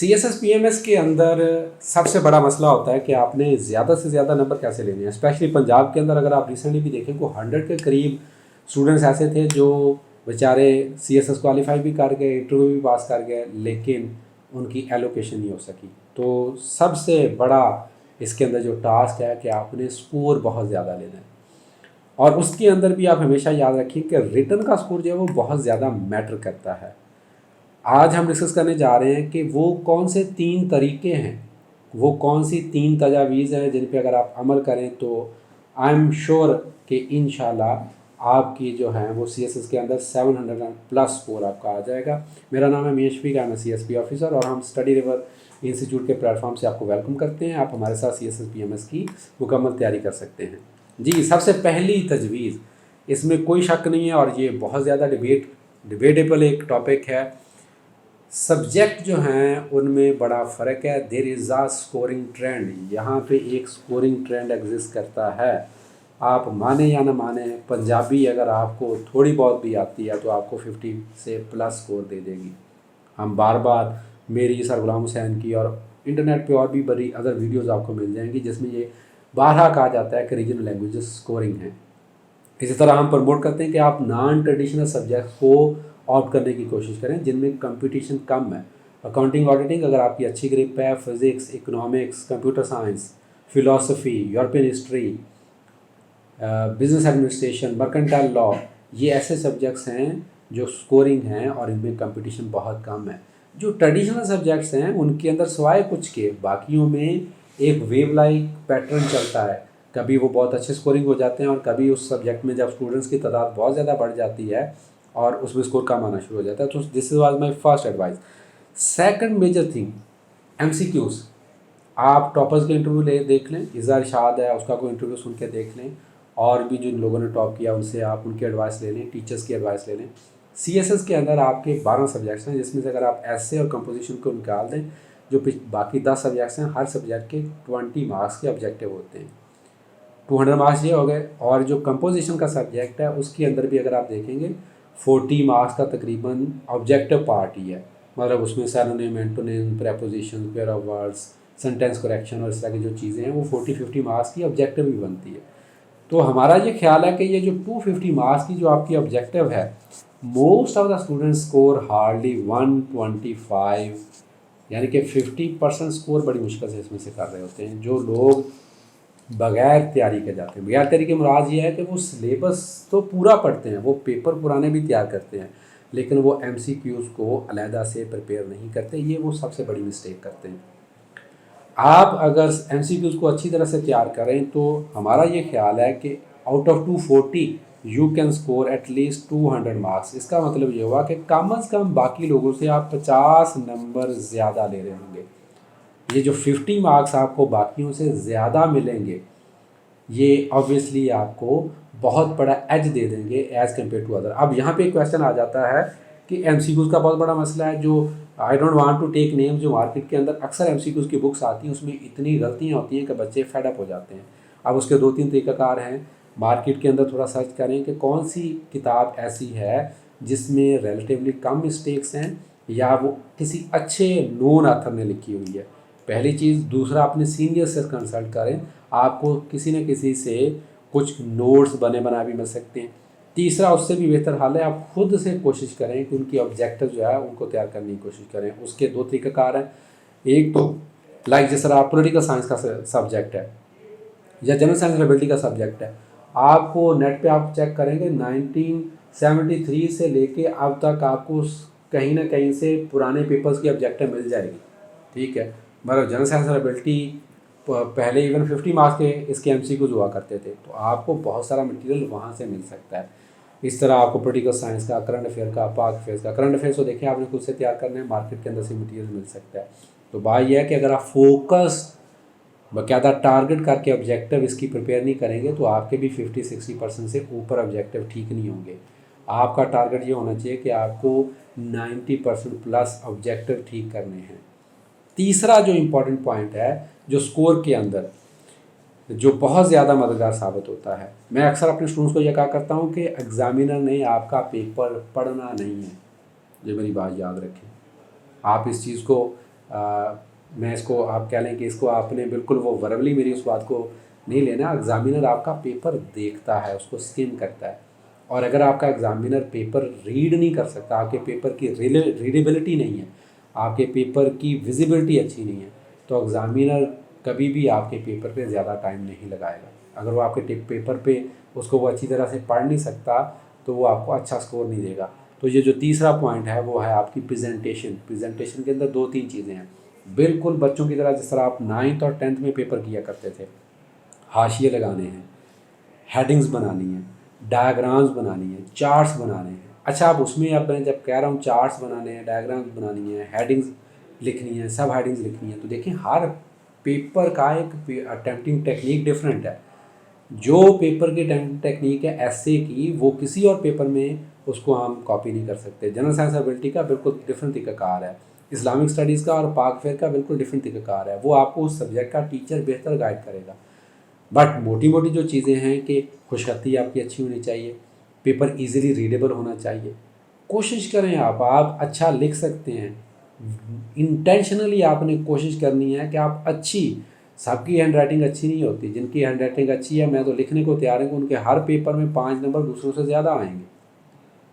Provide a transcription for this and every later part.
CSS PMS के अंदर सबसे बड़ा मसला होता है कि आपने ज़्यादा से ज़्यादा नंबर कैसे लेने हैं। स्पेशली पंजाब के अंदर अगर आप रिसेंटली भी देखें को 100 के करीब स्टूडेंट्स ऐसे थे जो बेचारे CSS क्वालिफाई भी कर गए, इंटरव्यू भी पास कर गए, लेकिन उनकी एलोकेशन नहीं हो सकी। तो सबसे बड़ा इसके अंदर जो टास्क है कि आपने स्कोर बहुत ज़्यादा लेना है, और उसके अंदर भी आप हमेशा याद रखिए कि रिटन का स्कोर जो है वो बहुत ज़्यादा मैटर करता है। आज हम डिस्कस करने जा रहे हैं कि वो कौन से 3 तरीके हैं, वो कौन सी 3 तजावीज़ हैं जिन पे अगर आप अमल करें तो आई एम श्योर कि इंशाल्लाह आपकी जो है वो CSS के अंदर 700+ स्कोर आपका आ जाएगा। मेरा नाम है मीश फीक, आई एम CSP ऑफिसर, और हम स्टडी रिवर इंस्टीट्यूट के प्लेटफॉर्म से आपको वेलकम करते हैं। आप हमारे साथ CSS PMS की मुकम्मल तैयारी कर सकते हैं। जी, सबसे पहली तजवीज़, इसमें कोई शक नहीं है और ये बहुत ज़्यादा डिबेटेबल एक टॉपिक है। सब्जेक्ट जो हैं उनमें बड़ा फ़र्क है। There is a scoring trend, यहाँ पे एक स्कोरिंग ट्रेंड एग्जिस्ट करता है। आप माने या ना माने, पंजाबी अगर आपको थोड़ी बहुत भी आती है तो आपको 50 से प्लस स्कोर दे देगी। हम बार बार मेरी सर गुलाम हुसैन की और इंटरनेट पे और भी बड़ी अदर वीडियोस आपको मिल जाएंगी जिसमें ये बारहा कहा जाता है कि रीजनल लैंग्वेजेस स्कोरिंग है। इसी तरह हम प्रमोट करते हैं कि आप नॉन ट्रेडिशनल सब्जेक्ट को ऑप्ट करने की कोशिश करें जिनमें कंपटीशन कम है। अकाउंटिंग ऑडिटिंग अगर आपकी अच्छी ग्रिप है, physics, economics, computer science, philosophy, European history, business administration, mercantile law, ये ऐसे सब्जेक्ट्स हैं जो स्कोरिंग हैं और इनमें कंपटीशन बहुत कम है। जो ट्रेडिशनल सब्जेक्ट्स हैं उनके अंदर सिवाय कुछ के बाकियों में एक वेव लाइक पैटर्न चलता है। कभी वो बहुत अच्छे स्कोरिंग हो जाते हैं और कभी उस सब्जेक्ट में जब स्टूडेंट्स की तादाद बहुत ज़्यादा बढ़ जाती है और उसमें स्कोर कम आना शुरू हो जाता है। तो this is was my first advice. Second major thing, MCQs। आप टॉपर्स के इंटरव्यू देख लें, इज़ा इरशाद है उसका कोई इंटरव्यू सुन के देख लें, और भी जिन लोगों ने टॉप किया उनसे आप उनकी एडवाइस ले लें, टीचर्स की एडवाइस ले लें। CSS के अंदर आपके 12 सब्जेक्ट्स हैं जिसमें से अगर आप ऐसे और कंपोजिशन को निकाल दें, जो बाकी 10 सब्जेक्ट्स हैं, हर सब्जेक्ट के 20 मार्क्स के ऑब्जेक्टिव होते हैं। 200 मार्क्स ये हो गए, और जो कंपोजिशन का सब्जेक्ट है उसके अंदर भी अगर आप देखेंगे 40 मार्क्स का तकरीबन ऑब्जेक्टिव पार्ट ही है। मतलब उसमें synonym, antonym, preposition, pair of words, sentence correction और इस तरह की जो चीज़ें हैं वो 40-50 मार्क्स की ऑब्जेक्टिव भी बनती है। तो हमारा ये ख्याल है कि ये जो 250 मार्क्स की जो आपकी ऑब्जेक्टिव है, most of the students score hardly 125, यानी कि 50% स्कोर बड़ी मुश्किल से इसमें से कर रहे होते हैं। जो लोग बगैर तैयारी के जाते हैं, बगैर तैयारी के मुराद ये है कि वो सिलेबस तो पूरा पढ़ते हैं, वो पेपर पुराने भी तैयार करते हैं, लेकिन वो MCQs को अलहदा से प्रिपेयर नहीं करते। ये वो सबसे बड़ी मिस्टेक करते हैं। आप अगर MCQs को अच्छी तरह से तैयार करें तो हमारा ये ख्याल है कि out of 240 you can score at least 200 marks. इसका मतलब ये हुआ कि कम अज़ कम बाकी लोगों से आप 50 नंबर ज़्यादा ले रहे होंगे। ये जो 50 मार्क्स आपको बाकियों से ज़्यादा मिलेंगे, ये ऑब्वियसली आपको बहुत बड़ा एज दे देंगे एज़ कम्पेयर टू अदर। अब यहाँ पे क्वेश्चन आ जाता है कि MCQs का बहुत बड़ा मसला है। जो I don't want to take names, जो मार्केट के अंदर अक्सर MCQs की बुक्स आती हैं उसमें इतनी गलतियाँ होती हैं कि बच्चे फेडअप हो जाते हैं। अब उसके 2-3 तरीक़ाकार हैं। मार्केट के अंदर थोड़ा सर्च करें कि कौन सी किताब ऐसी है जिसमें रिलेटिवली कम मिस्टेक्स हैं या वो किसी अच्छे नोन ऑथर ने लिखी हुई है, पहली चीज़। दूसरा, अपने सीनियर से कंसल्ट करें, आपको किसी न किसी से कुछ नोट्स बने बनाए भी मिल सकते हैं। तीसरा, उससे भी बेहतर हाल है आप खुद से कोशिश करें कि उनकी ऑब्जेक्टिव जो है उनको तैयार करने की कोशिश करें। उसके 2 तरीक़ाकार हैं। एक तो लाइक जिस तरह पॉलिटिकल साइंस का सब्जेक्ट है या जनरल साइंस एबिलिटी का सब्जेक्ट है, आपको नेट पे आप चेक करेंगे 1973 से लेके अब तक आपको कहीं ना कहीं से पुराने पेपर्स की ऑब्जेक्टिव मिल जाएगी। ठीक है, मतलब जनरल साइंस एबिलिटी पहले इवन 50 मार्क्स के इसके MCQs हुआ करते थे, तो आपको बहुत सारा मटेरियल वहाँ से मिल सकता है। इस तरह आपको पॉलिटिकल साइंस का, करंट अफेयर का, पाक अफेयर्स का, करंट अफेयर्स को देखिए आपने खुद से तैयार करना है, मार्केट के अंदर से मटेरियल मिल सकता है। तो बात यह है कि अगर आप फोकस बाकायदा टारगेट करके ऑब्जेक्टिव इसकी प्रिपेयर नहीं करेंगे तो आपके भी 50-60% से ऊपर ऑब्जेक्टिव ठीक नहीं होंगे। आपका टारगेट ये होना चाहिए कि आपको 90% प्लस ऑब्जेक्टिव ठीक करने हैं। तीसरा जो इम्पॉर्टेंट पॉइंट है, जो स्कोर के अंदर जो बहुत ज़्यादा मददगार साबित होता है, मैं अक्सर अपने स्टूडेंट्स को यह कहा करता हूँ कि एग्ज़ामिनर ने आपका पेपर पढ़ना नहीं है। ये मेरी बात याद रखें, आप इस चीज़ को मैं इसको आप कह लें कि इसको आपने बिल्कुल वो वर्बली मेरी उस बात को नहीं लेना। एग्ज़ामिनर आपका पेपर देखता है, उसको स्किम करता है, और अगर आपका एग्ज़ामिनर पेपर रीड नहीं कर सकता, आपके पेपर की रीडेबिलिटी नहीं है, आपके पेपर की विजिबिलिटी अच्छी नहीं है, तो एग्ज़ामिनर कभी भी आपके पेपर पे ज़्यादा टाइम नहीं लगाएगा। अगर वो आपके पेपर पे उसको वो अच्छी तरह से पढ़ नहीं सकता तो वो आपको अच्छा स्कोर नहीं देगा। तो ये जो तीसरा पॉइंट है वो है आपकी प्रेजेंटेशन। प्रेजेंटेशन के अंदर 2-3 चीज़ें हैं। बिल्कुल बच्चों की तरह जिस तरह आप 9th और 10th में पेपर किया करते थे, हाशिए लगाने हैं, हेडिंग्स बनानी है, डायग्राम्स बनानी है, चार्ट्स बनाने हैं। अच्छा, आप उसमें अब मैं जब कह रहा हूँ चार्ट्स बनाने हैं, डायग्राम्स बनानी है, हेडिंग्स लिखनी है, सब हेडिंग्स लिखनी है, तो देखिए हर पेपर का एक अटेम्प्टिंग टेक्निक डिफरेंट है। जो पेपर की टेक्निक है एसए की, वो किसी और पेपर में उसको हम कॉपी नहीं कर सकते। जनरल साइंस एबिलिटी का बिल्कुल डिफरेंट तरीक़ाकार है, इस्लामिक स्टडीज़ का और पाक फेयर का बिल्कुल डिफरेंट तरीक़ाकार है। वो आपको उस सब्जेक्ट का टीचर बेहतर गाइड करेगा। बट मोटी मोटी जो चीज़ें हैं कि खुशखती आपकी अच्छी होनी चाहिए, पेपर इजीली रीडेबल होना चाहिए। कोशिश करें आप अच्छा लिख सकते हैं। इंटेंशनली आपने कोशिश करनी है कि आप अच्छी, सबकी हैंड राइटिंग अच्छी नहीं होती। जिनकी हैंड राइटिंग अच्छी है, मैं तो लिखने को तैयार हूँ कि उनके हर पेपर में 5 नंबर दूसरों से ज़्यादा आएंगे।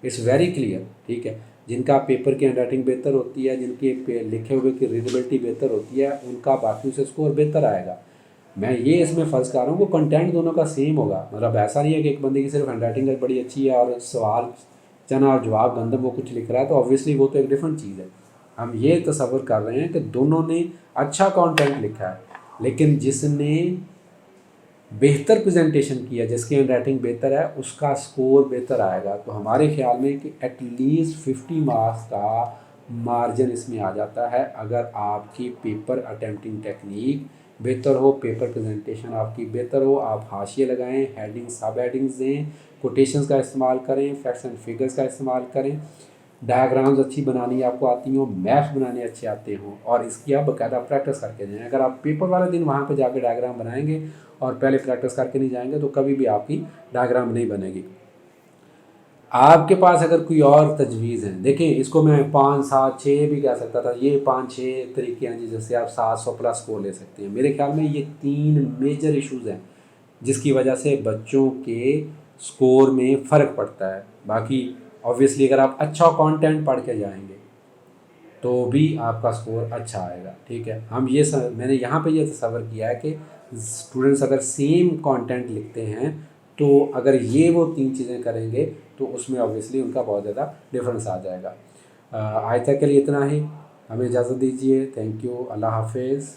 इट्स वेरी क्लियर, ठीक है। जिनका पेपर की हैंड राइटिंग बेहतर होती है, जिनके लिखे हुए की रीडेबिलिटी बेहतर होती है, उनका बाकी से स्कोर बेहतर आएगा। मैं ये इसमें फर्ज कर रहा हूँ कि कंटेंट दोनों का सेम होगा। मतलब ऐसा नहीं है कि एक बंदे की सिर्फ हैंड राइटिंग बड़ी अच्छी है और सवाल चना और जवाब गंदम वो कुछ लिख रहा है, तो ऑब्वियसली वो तो एक डिफरेंट चीज़ है। हम ये तसव्वुर कर रहे हैं कि दोनों ने अच्छा कंटेंट लिखा है, लेकिन जिसने बेहतर प्रेजेंटेशन किया, जिसकी हैंड राइटिंग बेहतर है, उसका स्कोर बेहतर आएगा। तो हमारे ख्याल में कि एटलीस्ट 50 मार्क्स का मार्जिन इसमें आ जाता है अगर आपकी पेपर अटेम्प्टिंग टेक्निक बेहतर हो, पेपर प्रेजेंटेशन आपकी बेहतर हो, आप हाशिए लगाएं, हेडिंग सब हेडिंग्स दें, कोटेशंस का इस्तेमाल करें, फैक्ट्स एंड फिगर्स का इस्तेमाल करें, डायग्राम्स अच्छी बनानी आपको आती हो, मैप्स बनाने अच्छे आते हों, और इसकी आप बाकायदा प्रैक्टिस करके जाएँ। अगर आप पेपर वाले दिन वहाँ पे जाके डायग्राम बनाएंगे और पहले प्रैक्टिस करके नहीं जाएंगे तो कभी भी आपकी डायग्राम नहीं बनेगी। आपके पास अगर कोई और तजवीज़ है, देखिए इसको मैं 5, 7, 6 भी कह सकता था। ये 5-6 तरीके हैं जिससे आप 700 प्लस स्कोर ले सकते हैं। मेरे ख्याल में ये 3 मेजर इश्यूज़ हैं जिसकी वजह से बच्चों के स्कोर में फ़र्क पड़ता है। बाकी ऑब्वियसली अगर आप अच्छा कंटेंट पढ़ के जाएंगे तो भी आपका स्कोर अच्छा आएगा, ठीक है। हम ये मैंने यहाँ पे ये तसव्वुर किया है कि स्टूडेंट्स अगर सेम कंटेंट लिखते हैं तो अगर ये वो 3 चीज़ें करेंगे तो उसमें ऑब्वियसली उनका बहुत ज़्यादा डिफरेंस आ जाएगा। आज तक के लिए इतना ही, हमें इजाज़त दीजिए। थैंक यू, अल्लाह हाफिज़।